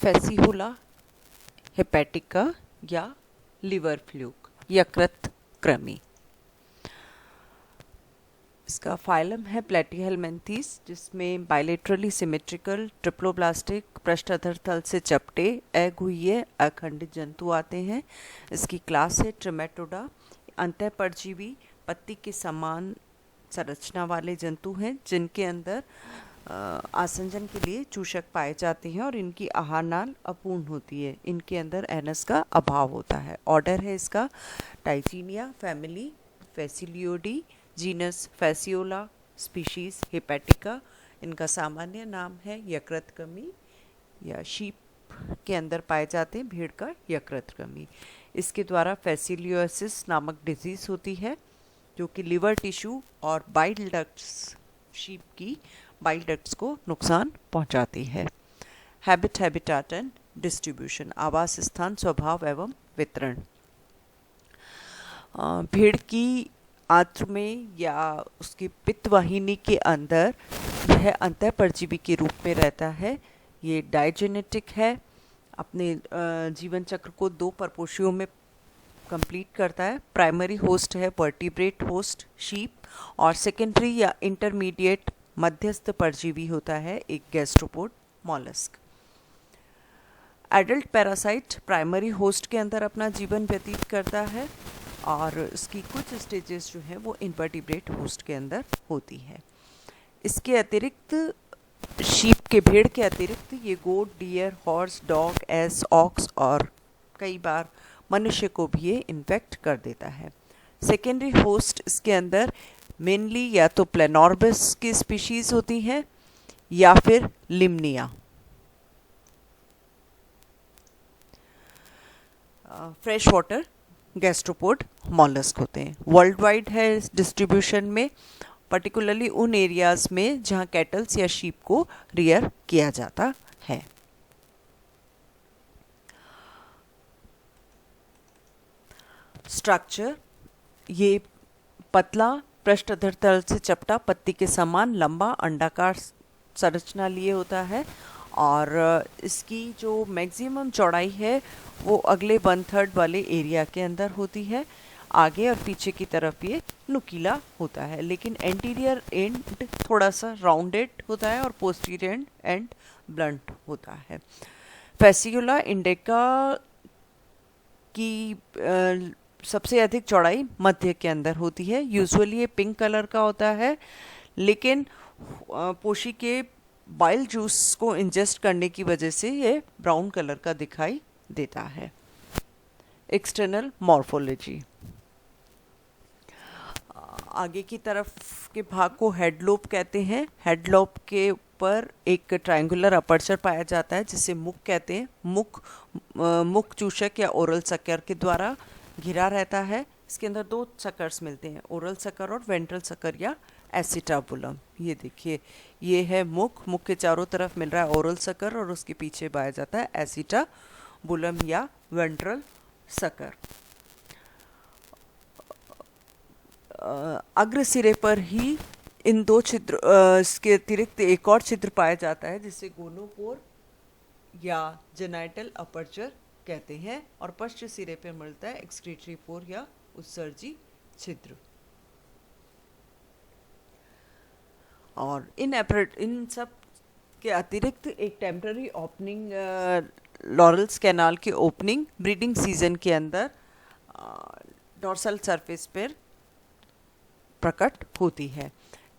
फैसिहुला hepatica या liver fluke, यकृत कृमि। इसका फाइलम है प्लेटीहेलमिन्थीस, जिसमें बाइलेटरली सिमेट्रिकल ट्रिप्लोब्लास्टिक पृष्ठधर तल से चपटे अगुह्य अखंडित जंतु आते हैं। इसकी क्लास है ट्रिमेटोडा। अंतःपरजीवी पत्ती के समान संरचना वाले जंतु हैं, जिनके अंदर आसंजन के लिए चूषक पाए जाते हैं और इनकी आहार नाल अपूर्ण होती है। इनके अंदर एनस का अभाव होता है। ऑर्डर है इसका टाइचिनिया, family Fasciolidae, genus Fasciola, species hepatica. इनका सामान्य नाम है यकृत कृमि या शीप के अंदर पाए जाते हैं भेड़ का यकृत कृमि। इसके द्वारा फैसिलियोसिस नामक डिजीज होती है, जो कि लिवर टिश्यू और बाइल डक्ट्स, शीप की बाइल डक्ट्स को नुकसान पहुंचाती है। हैबिटाट एंड डिस्ट्रीब्यूशन, आवास स्थान, स्वभाव एवं वितरण। भेड़ की आंत्र में या उसकी पित्तवाहिनी के अंदर यह अंतःपरजीवी के रूप में रहता है। ये डायजेनेटिक है, अपने जीवन चक्र को 2 परपोषियों में कंप्लीट करता है। प्राइमरी होस्ट है वर्टिब्रेट होस्ट शीप, और सेकेंडरी या इंटरमीडिएट मध्यस्थ परजीवी होता है एक gastropod mollusc. Adult parasite primary host के अंदर अपना जीवन व्यतीत करता है, और इसकी कुछ स्टेजेस जो है वो इनवर्टिब्रेट होस्ट के अंदर होती है। इसके अतिरिक्त शीप के, भेड़ के अतिरिक्त ये goat, deer, horse, dog, ass, ox और कई बार मनुष्य को भी ये इन्फेक्ट कर देता है। सेकेंडरी होस्ट इसके अंदर मेनली या तो प्लेनोर्बस की स्पीशीज होती हैं या फिर लिम्निया। फ्रेश वाटर गैस्ट्रोपोड मॉलस्क होते हैं। वर्ल्ड वाइड है इस डिस्ट्रीब्यूशन में, पर्टिकुलरली उन एरियाज में जहाँ कैटल्स या शीप को रियर किया जाता है। स्ट्रक्चर, ये पतला पृष्ठधर तल से चपटा पत्ती के समान लंबा अंडाकार संरचना लिए होता है, और इसकी जो मैक्सिमम चौड़ाई है वो अगले 1/3 वाले एरिया के अंदर होती है। आगे और पीछे की तरफ ये नुकीला होता है, लेकिन एंटीरियर एंड थोड़ा सा राउंडेड होता है और पोस्टीरियर एंड ब्लंट होता है। फैसिकुला इंडिका की सबसे अधिक चौड़ाई मध्य के अंदर होती है। यूजुअली ये पिंक कलर का होता है, लेकिन पोषी के बाइल जूस को इंजेस्ट करने की वजह से ये ब्राउन कलर का दिखाई देता है। एक्सटर्नल मॉर्फोलॉजी, आगे की तरफ के भाग को हेडलोब कहते हैं। हेडलोब के ऊपर एक ट्रायंगुलर अपर्चर पाया जाता है, जिसे मुख कहते हैं। मुख चूषक या ओरल सकर के द्वारा घिरा रहता है। इसके अंदर 2 सकर्स मिलते हैं, ओरल सकर और वेंट्रल सकर या एसिटाबुलम। ये देखिए, ये है मुख के चारों तरफ मिल रहा है ओरल सकर, और उसके पीछे पाया जाता है एसिटाबुलम या वेंट्रल सकर। अग्र सिरे पर ही इन 2 छिद्र, इसके अतिरिक्त एक और छिद्र पाया जाता है, जिसे गोनोपोर या जेनाइटल अपर्चर कहते हैं, और पश्च सिरे पर मिलता है एक्सक्रीटरी पोर या उत्सर्जी छिद्र। और इन सब के अतिरिक्त एक टेम्पररी ओपनिंग, लॉरल्स कैनाल की ओपनिंग ब्रीडिंग सीजन के अंदर डॉर्सल सरफेस पर प्रकट होती है।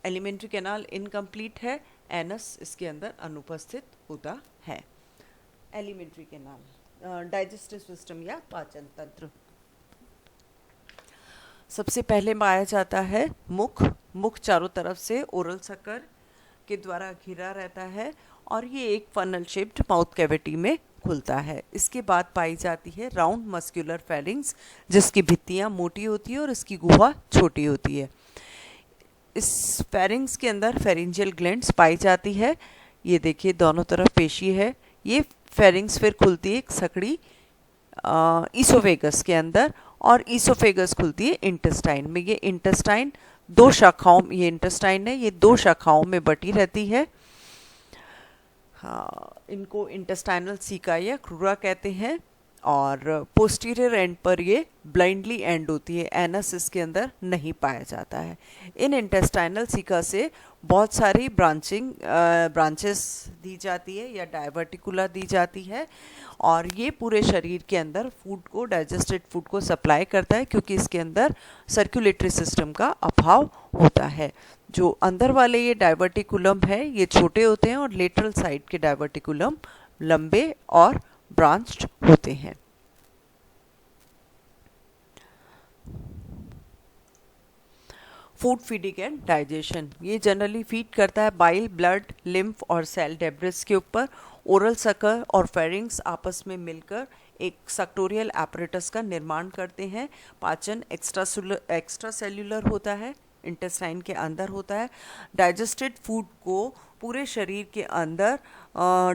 एलिमेंट्री कैनाल इनकम्प्लीट है, एनस इसके अंदर अनुपस्थित होता है। एलिमेंट्री कैनाल, डाइजेस्टिव सिस्टम या पाचन तंत्र। सबसे पहले पाया जाता है मुख चारों तरफ से ओरल सकर के द्वारा घिरा रहता है, और ये एक फनल शेप्ड माउथ कैविटी में खुलता है। इसके बाद पाई जाती है राउंड मस्कुलर फेरिंग्स, जिसकी भित्तियाँ मोटी होती है और इसकी गुहा छोटी होती है। इस फेरिंग्स के अंदर फेरिंजियल ग्लैंड्स पाई जाती है। ये देखिए, दोनों तरफ पेशी है। ये फेरिंग्स फिर खुलती है एक सकड़ी ईसोफेगस के अंदर, और ईसोफेगस खुलती है इंटेस्टाइन में। ये इंटेस्टाइन 2 शाखाओं, ये इंटेस्टाइन है, ये 2 शाखाओं में बटी रहती है। इनको इंटेस्टाइनल सीका या क्रूरा कहते हैं, और पोस्टीरियर एंड पर ये ब्लाइंडली एंड होती है, एनस इसके अंदर नहीं पाया जाता है। इन इंटेस्टाइनल सीका से बहुत सारी ब्रांचेस दी जाती है या डायवर्टिकुला दी जाती है, और ये पूरे शरीर के अंदर फूड को, डाइजेस्टेड फूड को सप्लाई करता है, क्योंकि इसके अंदर सर्कुलेटरी सिस्टम का अभाव होता है। जो अंदर वाले ये डाइवर्टिकुलम है ये छोटे होते हैं, और लेटरल साइड के डाइवर्टिकुलम लंबे और ब्रांच्ड होते हैं। फूड फीडिंग एंड डाइजेशन, ये जनरली फीड करता है बाइल, ब्लड, लिम्फ और सेल डेब्रिस के ऊपर। ओरल सकर और फेरिंग्स आपस में मिलकर एक सक्टोरियल एपरेटस का निर्माण करते हैं। पाचन एक्स्ट्रा सेल्यूलर होता है, इंटेस्टाइन के अंदर होता है। डाइजेस्टेड फूड को पूरे शरीर के अंदर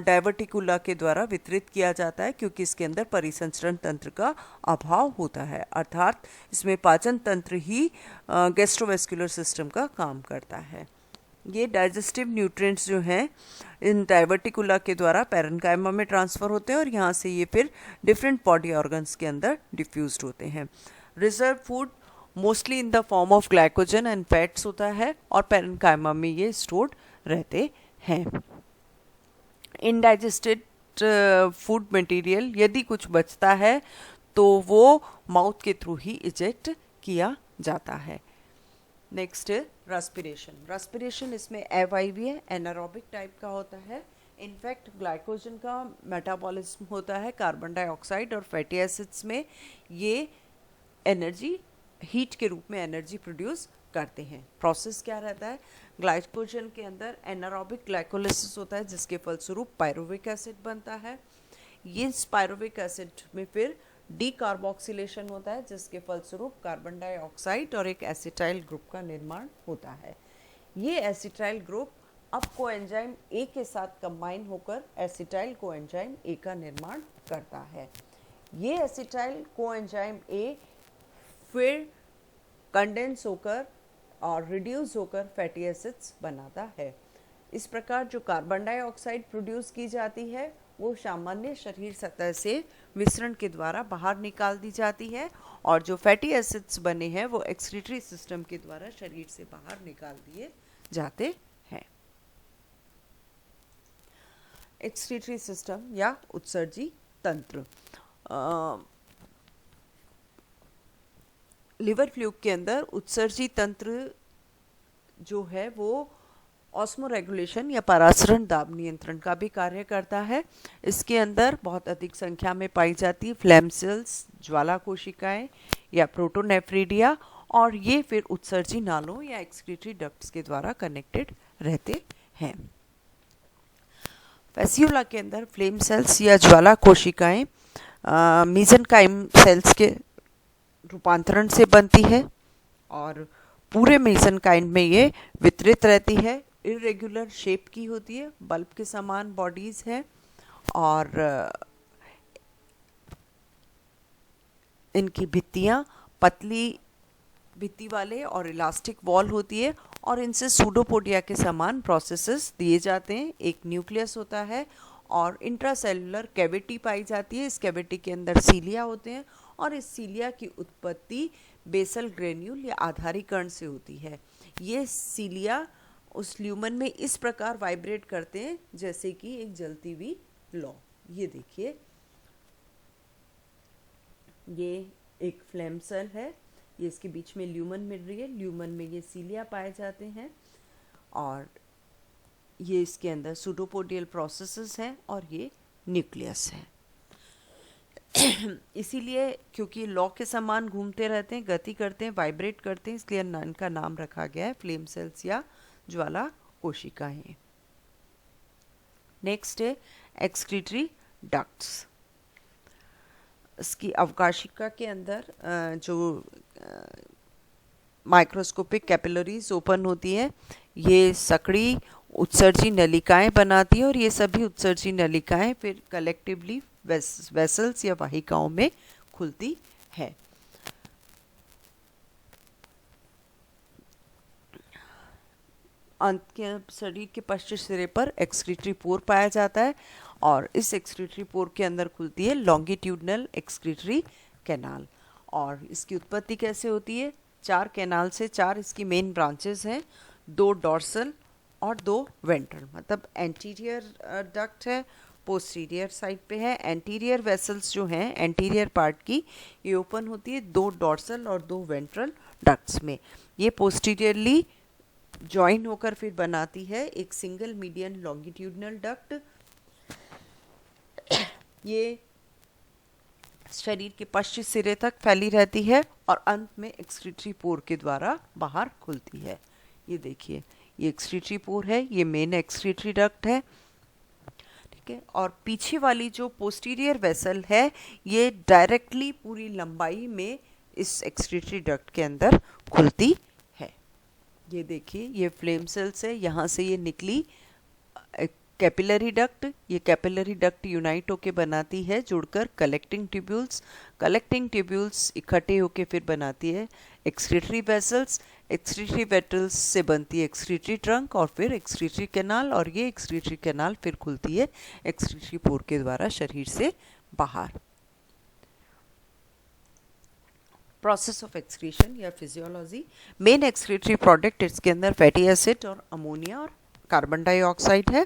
डाइवर्टिकुला के द्वारा वितरित किया जाता है, क्योंकि इसके अंदर परिसंचरण तंत्र का अभाव होता है, अर्थात इसमें पाचन तंत्र ही गैस्ट्रोवेस्कुलर सिस्टम का काम करता है। ये डाइजेस्टिव न्यूट्रिएंट्स जो हैं इन डाइवर्टिकुला के द्वारा पैरेन्काइमा में ट्रांसफ़र होते हैं, और यहाँ से ये फिर डिफरेंट बॉडी ऑर्गन्स के अंदर डिफ्यूज्ड होते हैं। Reserve food mostly in the form of glycogen and fats होता है, और पैरेन्काइमा में ये स्टोर्ड रहते हैं। इनडाइजेस्टेड फूड मटेरियल यदि कुछ बचता है तो वो माउथ के थ्रू ही इजेक्ट किया जाता है। नेक्स्ट रेस्पिरेशन इसमें एवाईवी है, एनारोबिक टाइप का होता है। इनफैक्ट ग्लाइकोजन का मेटाबॉलिज्म होता है कार्बन डाइऑक्साइड और फैटी एसिड्स में, ये एनर्जी हीट के रूप में एनर्जी प्रोड्यूस करते हैं। प्रोसेस क्या रहता है, ग्लाइकोजन के अंदर एनारोबिक ग्लाइकोलिसिस होता है, जिसके फलस्वरूप पायरुविक एसिड बनता है। ये पायरुविक एसिड में फिर डीकार्बोक्सिलेशन होता है, जिसके फलस्वरूप कार्बन डाइऑक्साइड और एक एसिटाइल ग्रुप का निर्माण होता है। ये एसिटाइल ग्रुप अब कोएंजाइम ए के साथ कंबाइन होकर एसिटाइल कोएंजाइम ए का निर्माण करता है। ये एसिटाइल कोएंजाइम ए फिर कंडेंस होकर और रिड्यूस होकर फैटी एसिड्स बनाता है। इस प्रकार जो कार्बन डाइऑक्साइड प्रोड्यूस की जाती है वो सामान्य शरीर सतह से मिश्रण के द्वारा बाहर निकाल दी जाती है, और जो फैटी एसिड्स बने हैं वो एक्सक्रीटरी सिस्टम के द्वारा शरीर से बाहर निकाल दिए जाते हैं। एक्सक्रीटरी सिस्टम या उत्सर्जी तंत्र, लिवर फ्लूक के अंदर उत्सर्जी तंत्र जो है वो ऑस्मो रेगुलेशन या परासरण दाब नियंत्रण का भी कार्य करता है। इसके अंदर बहुत अधिक संख्या में पाई जाती है फ्लैम सेल्स, ज्वाला कोशिकाएं या प्रोटोनेफ्रिडिया, और ये फिर उत्सर्जी नालों या एक्सक्रीटरी डक्ट्स के द्वारा कनेक्टेड रहते हैं। फेसियोला के अंदर फ्लेम सेल्स या ज्वाला कोशिकाएं मीजेनकाइम सेल्स के रूपांतरण से बनती है, और पूरे मेसेनकाइम में ये वितरित रहती है। इरेगुलर शेप की होती है, बल्ब के समान बॉडीज है, और इनकी भित्तियाँ पतली भित्ति वाले और इलास्टिक वॉल होती है, और इनसे सूडोपोडिया के समान प्रोसेसेस दिए जाते हैं। एक न्यूक्लियस होता है और इंट्रासेलुलर कैविटी पाई जाती है। इस कैविटी के अंदर सीलिया होते हैं, और इस सीलिया की उत्पत्ति बेसल ग्रेन्यूल या आधारी कण से होती है। ये सीलिया उस ल्यूमन में इस प्रकार वाइब्रेट करते हैं जैसे कि एक जलती हुई लौ। ये देखिए, ये एक फ्लेम सेल है, ये इसके बीच में ल्यूमन मिल रही है, ल्यूमन में ये सीलिया पाए जाते हैं, और ये इसके अंदर सूडोपोडियल प्रोसेसेस हैं, और ये न्यूक्लियस है। इसीलिए क्योंकि लॉ के समान घूमते रहते हैं, गति करते हैं, वाइब्रेट करते हैं, इसलिए इनका नाम रखा गया है फ्लेम सेल्स या ज्वाला कोशिकाएं। नेक्स्ट है एक्सक्रीटरी डक्ट्स। इसकी अवकाशिका के अंदर जो माइक्रोस्कोपिक कैपिलरीज ओपन होती है, ये सकड़ी उत्सर्जी नलिकाएं बनाती है, और ये सभी उत्सर्जी नलिकाएं फिर कलेक्टिवली वेसल्स या वाहिकाओं में खुलती है। अंत के शरीर के पश्चिमी सिरे पर एक्सक्रीटरी पोर पाया जाता है, और इस एक्सक्रीटरी पोर के अंदर खुलती है लॉन्गिट्यूडनल एक्सक्रीटरी कैनाल। और इसकी उत्पत्ति कैसे होती है? 4 कैनाल से 4 इसकी मेन ब्रांचेस हैं, 2 डॉर्सल और 2 वेंट्रल। मतलब एंटीरियर डक्ट है, पोस्टीरियर साइड पे है। एंटीरियर वेसल्स जो हैं एंटीरियर पार्ट की, ये ओपन होती है 2 डॉर्सल और 2 वेंट्रल डक्ट्स में। ये पोस्टीरियरली ज्वाइन होकर फिर बनाती है एक सिंगल मीडियन लॉन्गिट्यूडनल डक्ट। ये शरीर के पश्चिमी सिरे तक फैली रहती है और अंत में एक्सक्रीटरी पोर के द्वारा बाहर खुलती है। ये देखिए, ये एक्सक्रीटरी पोर है, ये मेन एक्सक्रीटरी डक्ट है, ठीक है। और पीछे वाली जो पोस्टीरियर वेसल है, ये डायरेक्टली पूरी लंबाई में इस एक्सक्रीटरी डक्ट के अंदर खुलती है। ये देखिए, ये फ्लेम सेल्स है, यहाँ से ये निकली कैपिलरी डक्ट। ये कैपिलरी डक्ट यूनाइट होके बनाती है जुड़कर कलेक्टिंग ट्यूब्यूल्स। कलेक्टिंग ट्यूब्यूल्स इकट्ठे होके फिर बनाती है एक्सक्रीटरी वेसल्स। एक्सक्रीटरी वेसल्स से बनती है एक्सक्रीटरी ट्रंक और फिर एक्सक्रीटरी कैनाल, और ये एक्सक्रीटरी कैनाल फिर खुलती है एक्सक्रीटरी पोर के द्वारा शरीर से बाहर। प्रोसेस ऑफ एक्सक्रीशन या फिजियोलॉजी। मेन एक्सक्रीटरी प्रोडक्ट इसके अंदर फैटी एसिड और अमोनिया और कार्बन डाइऑक्साइड है।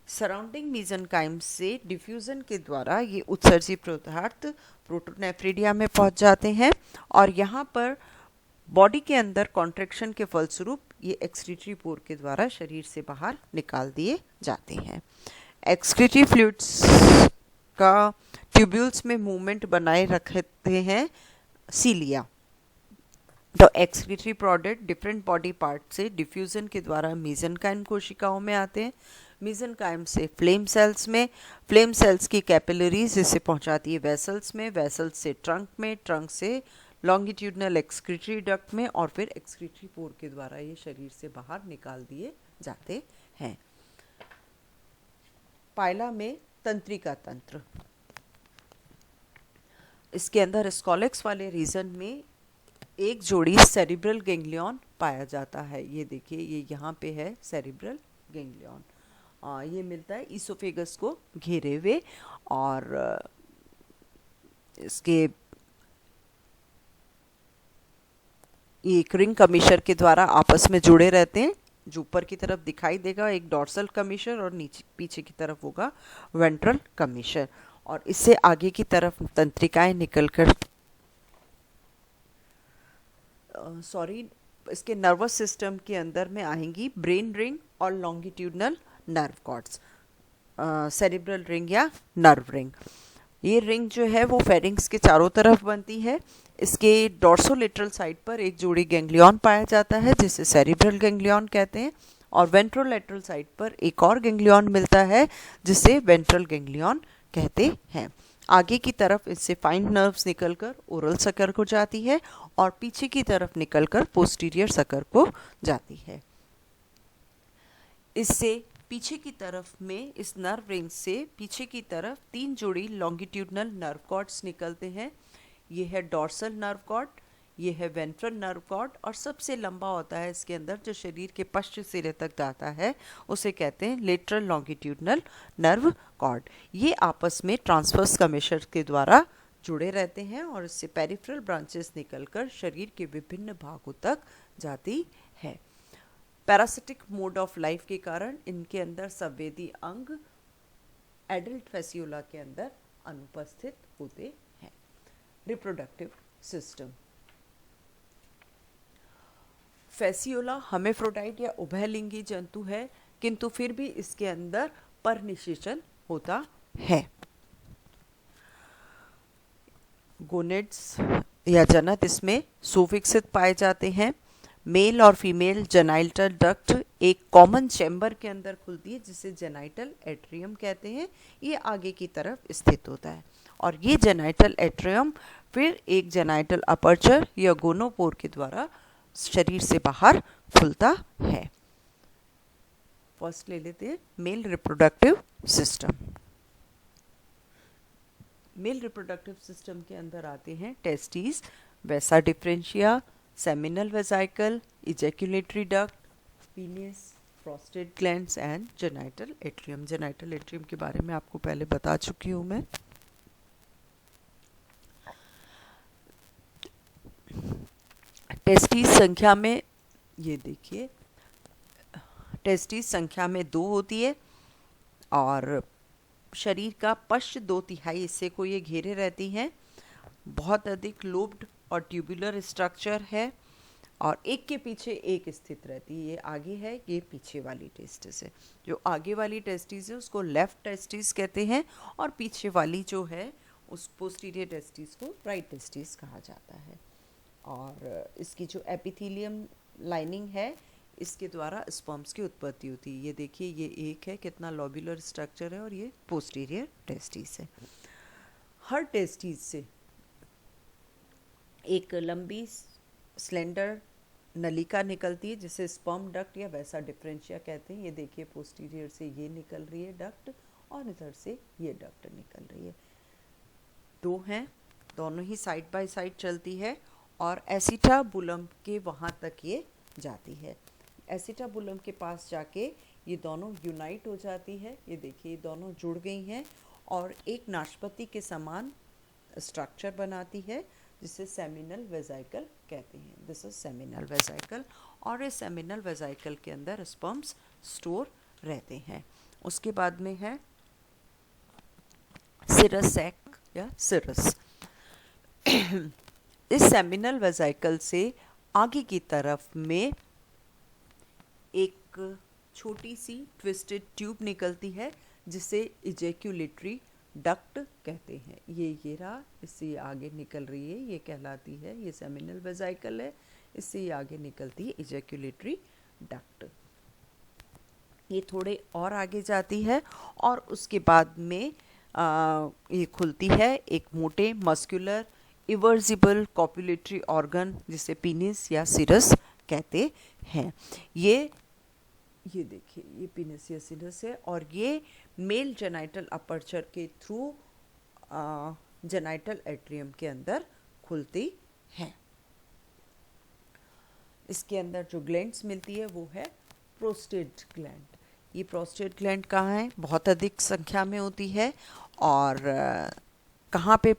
सराउंडिंग मीजेनकाइम से डिफ्यूजन के द्वारा ये उत्सर्जित पदार्थ प्रोटोनेफ्रिडिया में पहुंच जाते हैं और यहाँ पर बॉडी के अंदर कॉन्ट्रैक्शन के फलस्वरूप ये एक्सक्रीटरी पोर के द्वारा शरीर से बाहर निकाल दिए जाते हैं। एक्सक्रीटरी फ्लूइड्स का ट्यूब्यूल्स में मूवमेंट बनाए रखते हैं cilia. The excretory product different body part से डिफ्यूजन के द्वारा मीजेनकाइम कोशिकाओं में आते हैं। मीजेनकाइम से फ्लेम सेल्स में, फ्लेम सेल्स की कैपिलरीज इसे पहुंचाती है वेसल्स में, वेसल्स से ट्रंक में, ट्रंक से लॉन्गिट्यूडनल एक्सक्रीटरी डक्ट में और फिर एक्सक्रीटरी पोर के द्वारा ये शरीर से बाहर निकाल दिए जाते हैं। पाइला में तंत्रिका तंत्र। इसके अंदर स्कॉलेक्स वाले रीजन में एक जोड़ी सेरिब्रल गैंग्लियन पाया जाता है। ये देखिए, ये यहाँ पे है सेरिब्रल गैंग्लियन। ये मिलता है ईसोफेगस को घेरे हुए और इसके एक रिंग कमीशर के द्वारा आपस में जुड़े रहते हैं। जो ऊपर की तरफ दिखाई देगा एक डॉर्सल कमीशर और नीचे पीछे की तरफ होगा वेंट्रल कमीशर, और इससे आगे की तरफ तंत्रिकाएं निकलकर इसके नर्वस सिस्टम के अंदर में आएंगी ब्रेन रिंग और longitudinal nerve cords, cerebral ring या नर्व रिंग। ये रिंग जो है वो फेरिंग्स के चारों तरफ बनती है। इसके डॉर्सोलेटरल साइड पर एक जोड़ी गैंग्लियन पाया जाता है जिसे सेरिब्रल गैंग्लियन कहते हैं, और वेंट्रोलेटरल साइड पर एक और गैंग्लियन मिलता है जिसे वेंट्रल गैंग्लियन कहते हैं। आगे की तरफ इससे फाइन नर्व्स निकलकर ओरल सकर को जाती है और पीछे की तरफ निकलकर पोस्टीरियर सकर को जाती है। इससे पीछे की तरफ में इस नर्व रिंग से पीछे की तरफ 3 जोड़ी लॉन्गिट्यूडनल नर्व कॉर्ड्स निकलते हैं। ये है डॉर्सल नर्व कॉर्ड, ये है वेंट्रल नर्व कॉर्ड, और सबसे लंबा होता है इसके अंदर जो शरीर के पश्च सिरे तक जाता है उसे कहते हैं लेटरल लॉन्गिट्यूडनल नर्व कॉर्ड। ये आपस में ट्रांसवर्स कमीशर के द्वारा जुड़े रहते हैं और इससे पेरिफेरल ब्रांचेस निकलकर शरीर के विभिन्न भागों तक जाती है। पैरासिटिक मोड ऑफ लाइफ के कारण इनके अंदर संवेदी अंग एडल्ट फेसियोला के अंदर अनुपस्थित होते हैं। Reproductive system. फेसियोला हर्मेफ्रोडाइट या उभयलिंगी जंतु है, किंतु फिर भी इसके अंदर परनिषेचन होता है। गोनेड्स या जनत इसमें सुविकसित पाए जाते हैं। मेल और फीमेल जेनाइटल डक्ट एक कॉमन चैम्बर के अंदर खुलती है जिसे जेनाइटल एट्रियम कहते हैं। ये आगे की तरफ स्थित होता है और ये जेनाइटल एट्रियम फिर एक जेनाइटल अपर्चर या गोनोपोर के द्वारा शरीर से बाहर खुलता है। फर्स्ट ले लेते हैं male reproductive system. Male reproductive system के अंदर आते हैं टेस्टिस, वैसा differentia, seminal vesicle, ejaculatory duct, penis, prostate glands and genital atrium. Genital atrium के बारे में आपको पहले बता चुकी हूँ मैं। टेस्टिस संख्या में, ये देखिए, टेस्टिस संख्या में 2 होती है और शरीर का पश्च 2/3 हिस्से को ये घेरे रहती हैं। बहुत अधिक लोब्ड और ट्यूबुलर स्ट्रक्चर है और एक के पीछे एक स्थित रहती है। ये आगे है, ये पीछे वाली टेस्टिस है। जो आगे वाली टेस्टिस है उसको लेफ्ट टेस्टिस कहते हैं और पीछे वाली जो है उस पोस्टीरियर टेस्टिस को राइट टेस्टिस कहा जाता है। और इसकी जो एपिथेलियम लाइनिंग है, इसके द्वारा स्पर्म्स की उत्पत्ति होती है। ये देखिए, ये एक है, कितना लॉब्यूलर स्ट्रक्चर है, और ये पोस्टीरियर टेस्टिस है। हर टेस्टिस से एक लंबी स्लेंडर नलिका निकलती है जिसे स्पर्म डक्ट या वैसा डिफरेंशिया कहते हैं। ये देखिए, पोस्टीरियर से ये निकल रही है डक्ट और इधर से ये डक्ट निकल रही है। 2 हैं, दोनों ही साइड बाय साइड चलती है और एसिटाबुलम के वहाँ तक ये जाती है। एसिटाबुलम के पास जाके ये दोनों यूनाइट हो जाती है। ये देखिए, दोनों जुड़ गई हैं और एक नाशपाती के समान स्ट्रक्चर बनाती है जिसे सेमिनल वेजाइकल कहते हैं। दिस इज सेमिनल वेजाइकल और इस सेमिनल वेजाइकल के अंदर स्पर्म्स स्टोर रहते हैं। उसके बाद में है सिरस सैक या सिरस। इस सेमिनल वेजाइकल से आगे की तरफ में एक छोटी सी ट्विस्टेड ट्यूब निकलती है जिसे इजैक्यूलेटरी डक्ट कहते हैं। ये रहा, इससे आगे निकल रही है, ये कहलाती है, ये सेमिनल वेजाइकल है, इससे ये आगे निकलती है इजैक्यूलेटरी डक्ट। ये थोड़े और आगे जाती है और उसके बाद में ये खुलती है एक मोटे मस्कुलर इवर्सिबल कॉपुलेटरी ऑर्गन जिसे पीनिस या सिरस कहते हैं। ये देखिए, ये पीनिस या सिरस है और ये मेल जेनाइटल अपर्चर के थ्रू जेनाइटल एट्रियम के अंदर खुलती है। इसके अंदर जो ग्लैंड्स मिलती है वो है प्रोस्टेट ग्लैंड। ये प्रोस्टेट ग्लैंड कहाँ है? बहुत अधिक संख्या में होती है और कहाँ पे?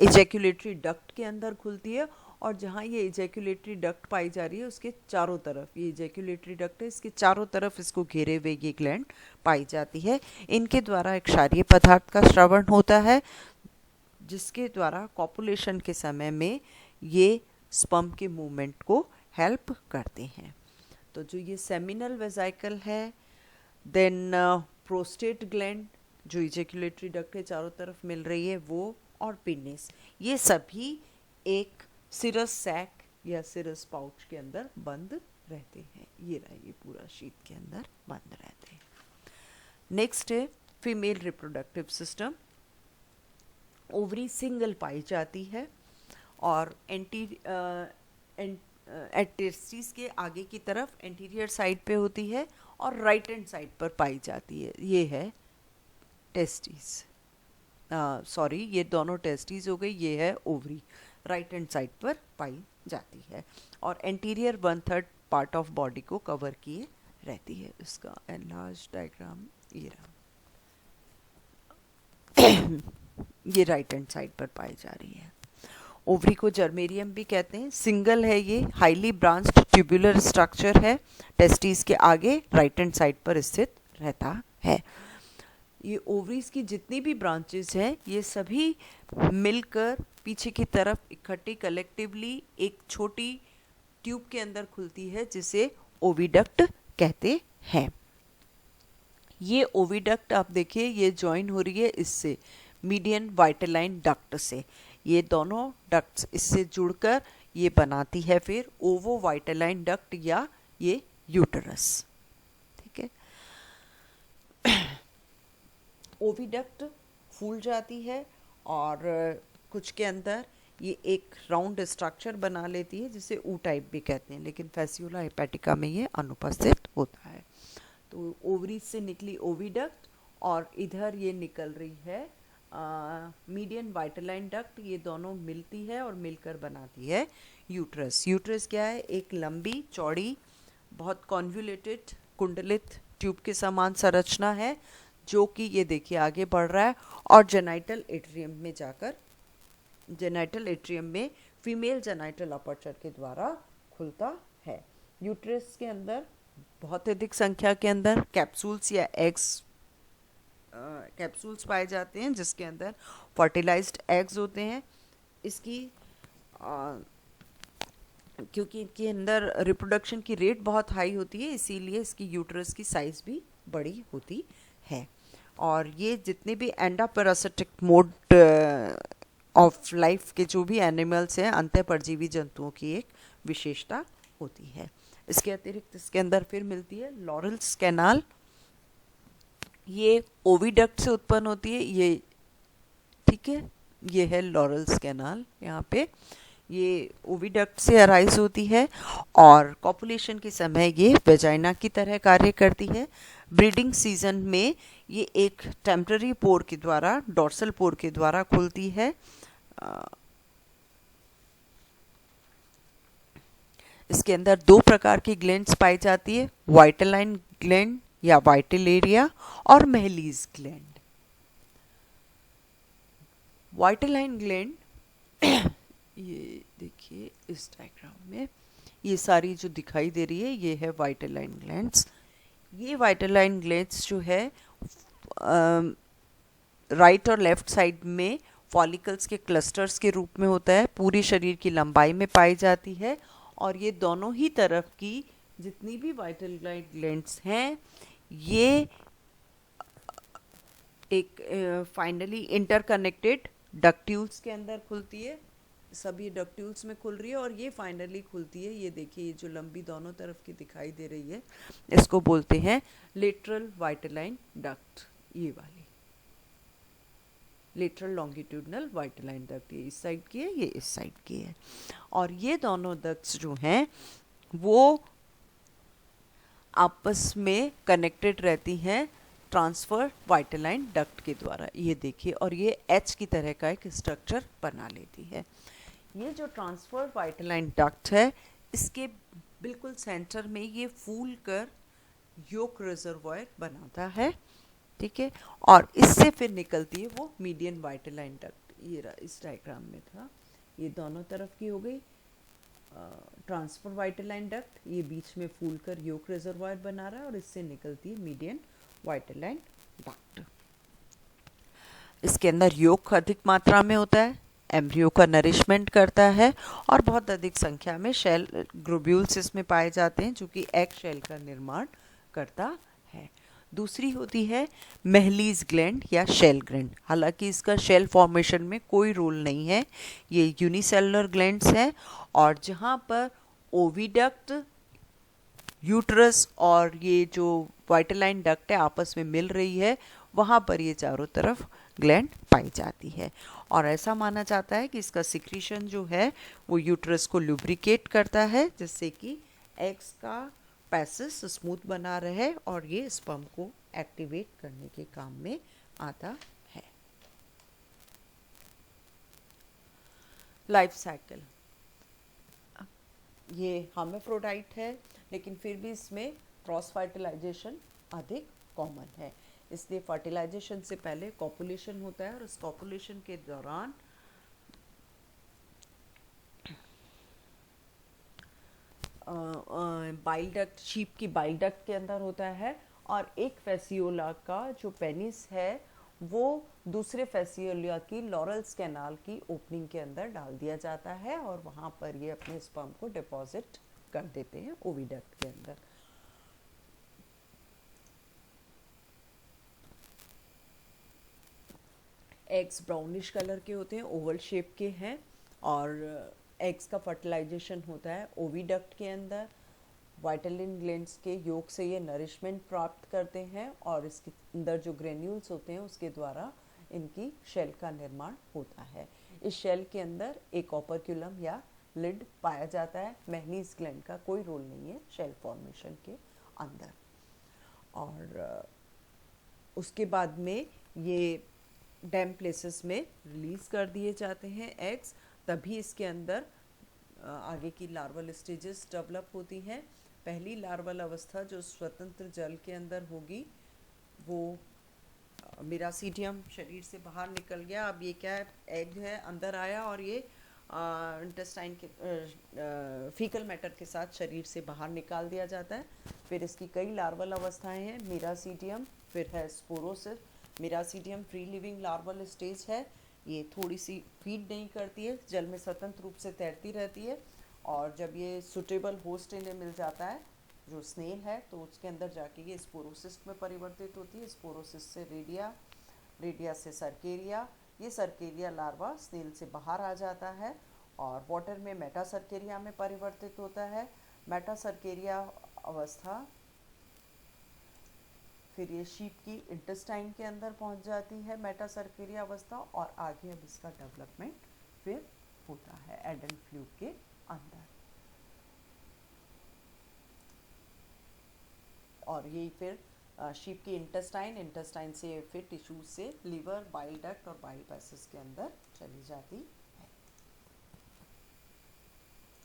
इजैक्यूलेटरी डक्ट के अंदर खुलती है और जहाँ ये इजैक्यूलेटरी डक्ट पाई जा रही है उसके चारों तरफ, ये इजैक्यूलेटरी डक्ट है, इसके चारों तरफ इसको घेरे हुए ये ग्लैंड पाई जाती है। इनके द्वारा एक क्षारीय पदार्थ का स्रवण होता है जिसके द्वारा कॉपुलेशन के समय में ये स्पर्म के मूवमेंट को हेल्प करते हैं। तो जो ये सेमिनल वेजाइकल है, देन प्रोस्टेट ग्लैंड जो इजैक्यूलेटरी डक्ट के चारों तरफ मिल रही है वो, और पिनिस, ये सभी एक सिरस सैक या सिरस पाउच के अंदर बंद रहते हैं। ये रहा, ये पूरा शीट के अंदर बंद रहते हैं। नेक्स्ट है female reproductive system. Ovary single पाई जाती है और टेस्टिस के आगे की तरफ एंटीरियर साइड पे होती है और राइट हैंड साइड पर पाई जाती है। ये है टेस्टिस, सॉरी, ये दोनों टेस्टिस हो गई, ये है ओवरी, राइट हैंड साइड पर पाई जाती है और एंटीरियर 1/3 पार्ट ऑफ बॉडी को कवर किए रहती है। इसका एनलार्ज डायग्राम ये रहा। ये राइट हैंड साइड पर पाई जा रही है। ओवरी को जर्मेरियम भी कहते हैं। सिंगल है ये, हाईली ब्रांच्ड ट्यूबुलर स्ट्रक्चर है, टेस्टिस के आगे राइट हैंड साइड पर स्थित रहता है। ये ओवरीज की जितनी भी ब्रांचेस हैं ये सभी मिलकर पीछे की तरफ इकट्ठी कलेक्टिवली एक छोटी ट्यूब के अंदर खुलती है जिसे ओविडक्ट कहते हैं। ये ओविडक्ट आप देखिए, ये ज्वाइन हो रही है इससे, मीडियन वाइटलाइन डक्ट से। ये दोनों डक्ट्स इससे जुड़कर ये बनाती है फिर ओवो वाइटलाइन डक्ट या ये यूटरस। ठीक है। ओविडक्ट फूल जाती है और कुछ के अंदर ये एक राउंड स्ट्रक्चर बना लेती है जिसे ऊ टाइप भी कहते हैं, लेकिन फैसियोला हेपेटिका में ये अनुपस्थित होता है। तो ओवरी से निकली ओविडक्ट और इधर ये निकल रही है मीडियन वाइटलाइन डक्ट। ये दोनों मिलती है और मिलकर बनाती है यूट्रस। यूट्रस क्या है? एक लंबी चौड़ी बहुत कॉन्वुलेटेड कुंडलित ट्यूब के समान संरचना है, जो कि ये देखिए आगे बढ़ रहा है और जेनाइटल एट्रियम में जाकर जेनाइटल एट्रियम में फीमेल जेनाइटल अपर्चर के द्वारा खुलता है। यूट्रस के अंदर बहुत अधिक संख्या के अंदर कैप्सूल्स या एग्स कैप्सूल्स पाए जाते हैं, जिसके अंदर फर्टिलाइज्ड एग्स होते हैं। इसकी क्योंकि इनके अंदर रिप्रोडक्शन की रेट बहुत हाई होती है, इसीलिए इसकी यूट्रस की साइज़ भी बड़ी होती है। और ये जितने भी एंडोपैरासिटिक मोड ऑफ लाइफ के जो भी एनिमल्स हैं, अंतः परजीवी जंतुओं की एक विशेषता होती है। इसके अतिरिक्त इसके अंदर फिर मिलती है लॉरेल्स कैनाल। ये ओविडक्ट से उत्पन्न होती है, ये ठीक है, ये है लॉरेल्स कैनाल। यहाँ पे ये ओविडक्ट से अराइज होती है और कॉपुलेशन के समय ये वेजाइना की तरह कार्य करती है। ब्रीडिंग सीजन में ये एक टेम्पररी पोर के द्वारा, डॉर्सल पोर के द्वारा खुलती है। इसके अंदर दो प्रकार की ग्लैंड्स पाई जाती है, वाइटेलाइन ग्लैंड या वाइटेलेरिया और मेहलीज ग्लैंड। वाइटेलाइन ग्लैंड ये देखिए इस डायग्राम में ये सारी जो दिखाई दे रही है, ये है वाइटेलाइन ग्लैंड्स। ये वाइटेलाइन ग्लैंड्स जो है राइट और लेफ्ट साइड में फॉलिकल्स के क्लस्टर्स के रूप में होता है, पूरी शरीर की लंबाई में पाई जाती है। और ये दोनों ही तरफ की जितनी भी वाइटेलाइन ग्लैंड्स हैं, ये एक फाइनली इंटरकनेक्टेड डक्ट्यूल्स के अंदर खुलती है। सभी डक्ट्यूल्स में खुल रही है और ये फाइनली खुलती है। ये देखिए, ये जो लंबी दोनों तरफ की दिखाई दे रही है, इसको बोलते हैं लेटरल वाइटेलाइन डक्ट। ये वाली लेटरल लॉन्गिट्यूडनल वाइटेलाइन डक्ट, ये इस साइड की है, ये इस साइड की है। और ये दोनों डक्ट्स जो हैं वो आपस में कनेक्टेड रहती हैं ट्रांसफर वाइटेलाइन डक्ट के द्वारा। ये देखिए, और ये एच की तरह का एक स्ट्रक्चर बना लेती है। ये जो ट्रांसफर वाइटेलाइन डक्ट है, इसके बिल्कुल सेंटर में ये फूल कर योक रिजर्वॉयर बनाता है, ठीक है। और इससे फिर निकलती है वो मीडियन वाइटेलाइन डक्ट। ये इस डायग्राम में था, ये दोनों तरफ की हो गई ट्रांसफर वाइटेलाइन डक्ट, ये बीच में फूल कर योक रिजर्वॉयर बना रहा है और इससे निकलती है मीडियन वाइटेलाइन डक्ट। इसके अंदर योक अधिक मात्रा में होता है, एम्ब्रियो का नरिशमेंट करता है और बहुत अधिक संख्या में शेल ग्लोब्यूल्स इसमें पाए जाते हैं, जो कि एग शेल का निर्माण करता है। दूसरी होती है मेहलीज ग्लैंड या शेल ग्लैंड। हालांकि इसका शेल फॉर्मेशन में कोई रोल नहीं है, ये यूनिसेलुलर ग्लैंड्स हैं और जहाँ पर ओविडक्ट, यूट्रस और ये जो वाइटेलाइन डक्ट है आपस में मिल रही है, वहाँ पर ये चारों तरफ ग्लैंड पाई जाती है। और ऐसा माना जाता है कि इसका सिक्रीशन जो है वो यूट्रस को लुब्रिकेट करता है, जिससे कि एग्स का पैसेज स्मूथ बना रहे और ये स्पर्म को एक्टिवेट करने के काम में आता है। लाइफ साइकिल, ये हर्माफ्रोडाइट है, लेकिन फिर भी इसमें क्रॉस फर्टिलाइजेशन अधिक कॉमन है, इसलिए फर्टिलाइजेशन से पहले कॉपुलेशन होता है और उस कॉपुलेशन के दौरान बाइल डक्ट शीप की बाइल डक्ट के अंदर होता है और एक फेसियोला का जो पेनिस है वो दूसरे फेसियोला की लॉरेल्स कैनाल की ओपनिंग के अंदर डाल दिया जाता है और वहाँ पर ये अपने स्पर्म को डिपॉजिट कर देते हैं ओविडक्ट के अंदर। एग्स ब्राउनिश कलर के होते हैं, ओवल शेप के हैं और एग्स का फर्टिलाइजेशन होता है ओविडक्ट के अंदर। वाइटेलिन ग्लैंड्स के योग से ये नरिशमेंट प्राप्त करते हैं और इसके अंदर जो ग्रेन्यूल्स होते हैं उसके द्वारा इनकी शेल का निर्माण होता है। इस शेल के अंदर एक ऑपर्क्यूलम या लिड पाया जाता है। मेहलीज ग्लैंड का कोई रोल नहीं है शेल फॉर्मेशन के अंदर। और उसके बाद में ये डैम प्लेसेस में रिलीज़ कर दिए जाते हैं एग्स, तभी इसके अंदर आगे की लार्वल स्टेजेस डेवलप होती हैं। पहली लार्वल अवस्था जो स्वतंत्र जल के अंदर होगी वो मिरासीडियम शरीर से बाहर निकल गया। अब ये क्या है, एग है अंदर आया और ये इंटेस्टाइन के फीकल मैटर के साथ शरीर से बाहर निकाल दिया जाता है। फिर इसकी कई लार्वल अवस्थाएं हैं, मिरासीडियम, फिर है sporocyst. मिरासीडियम free living larval stage है, ये थोड़ी सी फीड नहीं करती है, जल में स्वतंत्र रूप से तैरती रहती है। और जब ये सुटेबल होस्ट इन्हें मिल जाता है जो स्नेल है, तो उसके अंदर जाके ये स्पोरोसिस्ट में परिवर्तित होती है। स्पोरोसिस्ट से रेडिया, रेडिया से सर्केरिया, ये सर्केरिया लार्वा स्नेल से बाहर आ जाता है और वाटर में मेटा सर्केरिया में परिवर्तित होता है। मेटा सर्केरिया अवस्था फिर ये शीप की इंटेस्टाइन के अंदर पहुंच जाती है, मेटा सर्केरिया अवस्था, और आगे अब इसका डेवलपमेंट फिर होता है एडन फ्लूक के अंदर। और यही फिर शीप की इंटेस्टाइन, इंटेस्टाइन से फिर टिश्यूज से लिवर, बाइल डक्ट और बाइल पैसेज के अंदर चली जाती